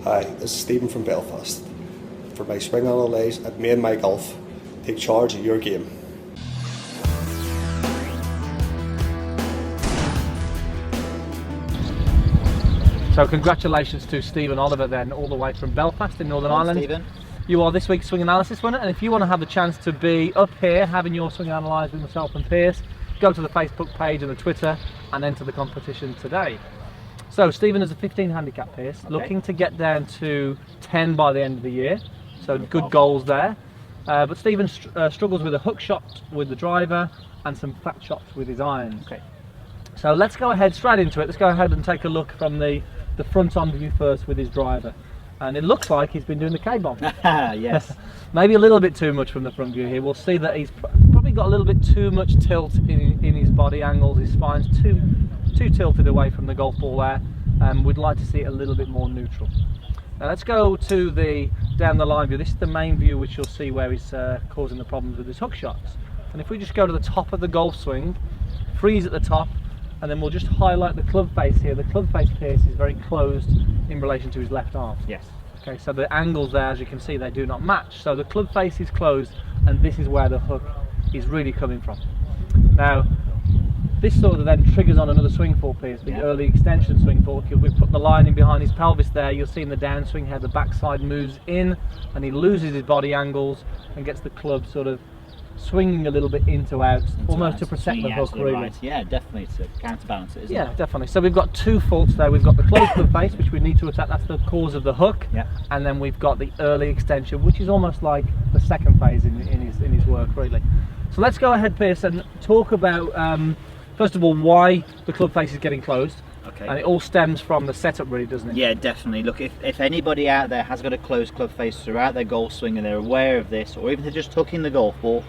Hi, this is Stephen from Belfast. For my Swing Analyze at Me and My Golf, take charge of your game. So congratulations to Stephen Oliver then, all the way from Belfast in Northern Ireland. Stephen. You are this week's Swing Analysis winner, and if you want to have the chance to be up here having your swing analysed with myself and Pierce, go to the Facebook page and the Twitter and enter the competition today. So Stephen is a 15 handicap, Pierce, looking to get down to 10 by the end of the year, so good goals there. But Stephen struggles with a hook shot with the driver and some flat shots with his irons. Okay. So let's go ahead straight into it. Let's go ahead and take a look from the front on view first with his driver. And it looks like he's been doing the K-bomb. Yes. Maybe a little bit too much from the front view here. We'll see that he's probably got a little bit too much tilt in his body angles. His spine's too tilted away from the golf ball there. We'd like to see it a little bit more neutral. Now let's go to the down the line view. This is the main view, which you'll see where he's causing the problems with his hook shots. And if we just go to the top of the golf swing, freeze at the top, and then we'll just highlight the club face here. The club face, Pierce, is very closed in relation to his left arm. Yes. Okay, so the angles there, as you can see, they do not match. So the club face is closed, and this is where the hook is really coming from. Now, this sort of then triggers on another swing fault, Pierce, the early extension swing fault. We put the line in behind his pelvis there. You'll see in the downswing how the backside moves in, and he loses his body angles and gets the club sort of swinging a little bit out, almost to protect the hook, really. Right. Yeah, definitely to counterbalance it, isn't it? Yeah, definitely. So we've got two faults there. We've got the closed club face, which we need to attack. That's the cause of the hook. Yeah. And then we've got the early extension, which is almost like the second phase in his work, really. So let's go ahead, Pierce, and talk about first of all why the club face is getting closed. Okay. And it all stems from the setup, really, doesn't it? Yeah, definitely. Look, if anybody out there has got a closed club face throughout their golf swing and they're aware of this, or even they're just hooking the golf ball,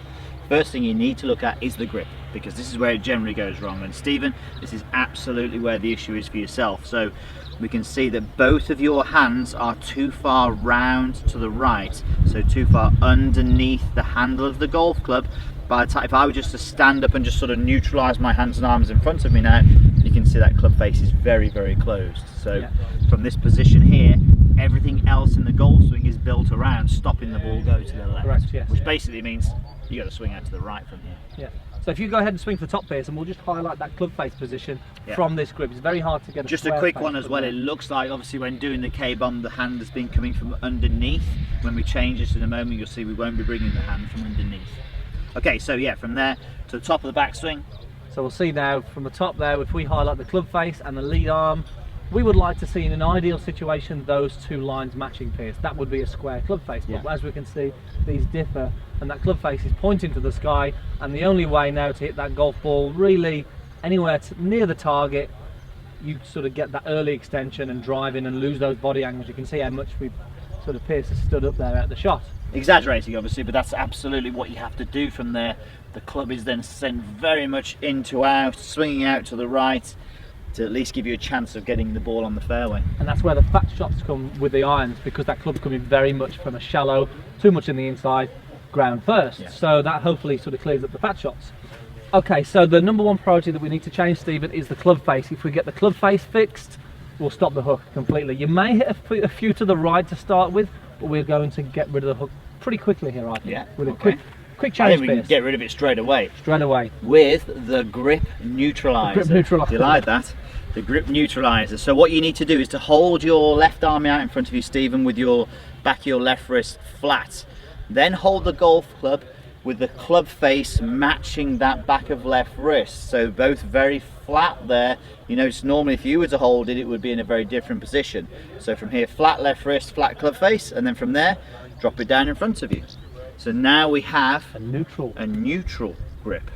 first thing you need to look at is the grip, because this is where it generally goes wrong. And Stephen, this is absolutely where the issue is for yourself. So we can see that both of your hands are too far round to the right, so too far underneath the handle of the golf club. By the time, if I were just to stand up and just sort of neutralise my hands and arms in front of me now, you can see that club face is very, very closed. So from this position here, everything else in the golf swing is built around stopping the ball go to the left. Correct, yes. Which basically means you got to swing out to the right from here. Yeah. So if you go ahead and swing for the top, Pierce, and we'll just highlight that club face position from this grip. It's very hard to get just a quick one as well. It looks like obviously when doing the K-bomb, the hand has been coming from underneath. When we change this in a moment, you'll see we won't be bringing the hand from underneath. Okay, so yeah, from there to the top of the backswing. So we'll see now from the top there, if we highlight the club face and the lead arm, we would like to see in an ideal situation those two lines matching, Pierce. That would be a square club face, but as we can see, these differ, and that club face is pointing to the sky, and the only way now to hit that golf ball really anywhere near the target, you sort of get that early extension and drive in and lose those body angles. You can see how much we sort of Pierce has stood up there at the shot. Exaggerating obviously, but that's absolutely what you have to do from there. The club is then sent very much into out, swinging out to the right to at least give you a chance of getting the ball on the fairway. And that's where the fat shots come with the irons, because that club's coming very much from a shallow, too much in the inside, ground first. So that hopefully sort of clears up the fat shots. Okay, so the number one priority that we need to change, Stephen, is the club face. If we get the club face fixed, we'll stop the hook completely. You may hit a few to the right to start with, but we're going to get rid of the hook pretty quickly here, I think. With a quick change. I think we can get rid of it straight away. Straight away. With the grip neutralizer. The grip neutralizer. Do you like that? The grip neutralizer. So what you need to do is to hold your left arm out in front of you, Stephen, with your back of your left wrist flat. Then hold the golf club with the club face matching that back of left wrist. So both very flat there. You notice normally if you were to hold it, it would be in a very different position. So from here, flat left wrist, flat club face, and then from there, drop it down in front of you. So now we have a neutral grip.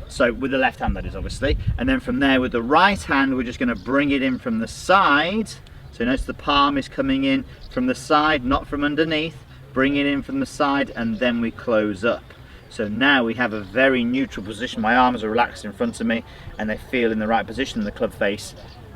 So with the left hand, that is, obviously. And then from there with the right hand, we're just going to bring it in from the side. So notice the palm is coming in from the side, not from underneath. Bring it in from the side, and then we close up. So now we have a very neutral position. My arms are relaxed in front of me and they feel in the right position, and the club face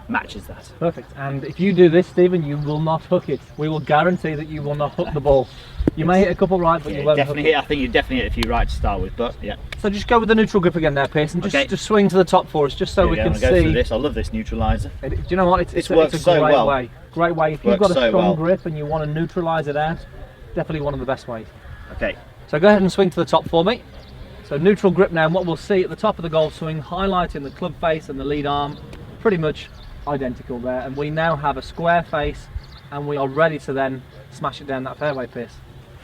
matches that. Perfect. And if you do this, Stephen, you will not hook it. We will guarantee that you will not hook the ball. You may hit a couple right, but Yeah, you won't. definitely hit. I think you definitely hit a few right to start with, but yeah. So just go with the neutral grip again there, Pierce, and just swing to the top for us, just so we can Go through see. this. I love this neutralizer. Do you know what? It's This a works great so well. way. Great way. If you've Works got a so strong well. grip and you want to neutralise it out, definitely one of the best ways. Okay. So go ahead and swing to the top for me. So neutral grip now, and what we'll see at the top of the golf swing, highlighting the club face and the lead arm, pretty much identical there. And we now have a square face, and we are ready to then smash it down that fairway, Pierce.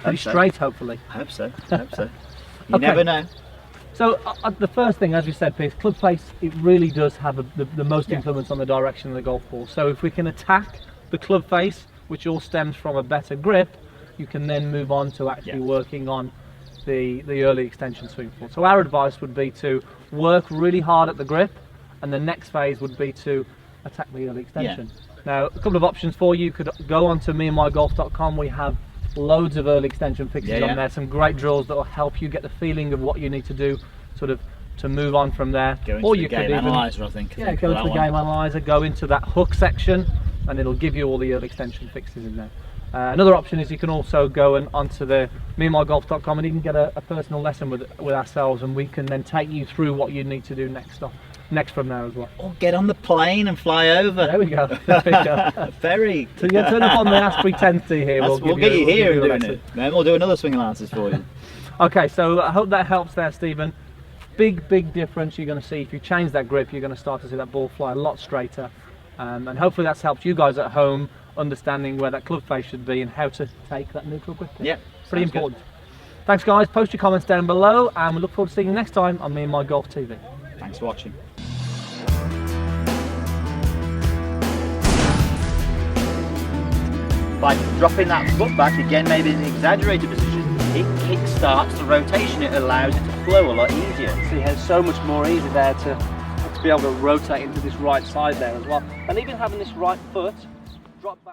Pretty so. straight, hopefully. I hope so. I hope so. You Okay. never know. So the first thing, as we said, Pierce, club face, it really does have the most influence on the direction of the golf ball. So if we can attack the club face, which all stems from a better grip, you can then move on to actually working on the early extension swing ball. So our advice would be to work really hard at the grip, and the next phase would be to attack the early extension. Now, a couple of options for you. You could go on to meandmygolf.com. We have loads of early extension fixes on there, some great drills that will help you get the feeling of what you need to do, sort of to move on from there. Go into or the you game could even, analyzer, I think. go into the game analyzer, go into that hook section, and it'll give you all the early extension fixes in there. Another option is you can also go onto the meandmygolf.com and you can get a personal lesson with ourselves, and we can then take you through what you need to do next from there as well. Or get on the plane and fly over. There we go. There we go. Ferry. So you turn up on the Asprey 10T here. We'll get you here doing it. Then we'll do another swing analysis for you. Okay, so I hope that helps there, Stephen. Big difference you're going to see. If you change that grip, you're going to start to see that ball fly a lot straighter. And hopefully that's helped you guys at home understanding where that club face should be and how to take that neutral grip. Yeah, pretty important. Thanks guys, post your comments down below, and we look forward to seeing you next time on Me and My Golf TV. Thanks for watching. By dropping that foot back, again maybe in an exaggerated position, it kick-starts the rotation. It allows it to flow a lot easier. See, it's so much more easy there to be able to rotate into this right side there as well. And even having this right foot drop back.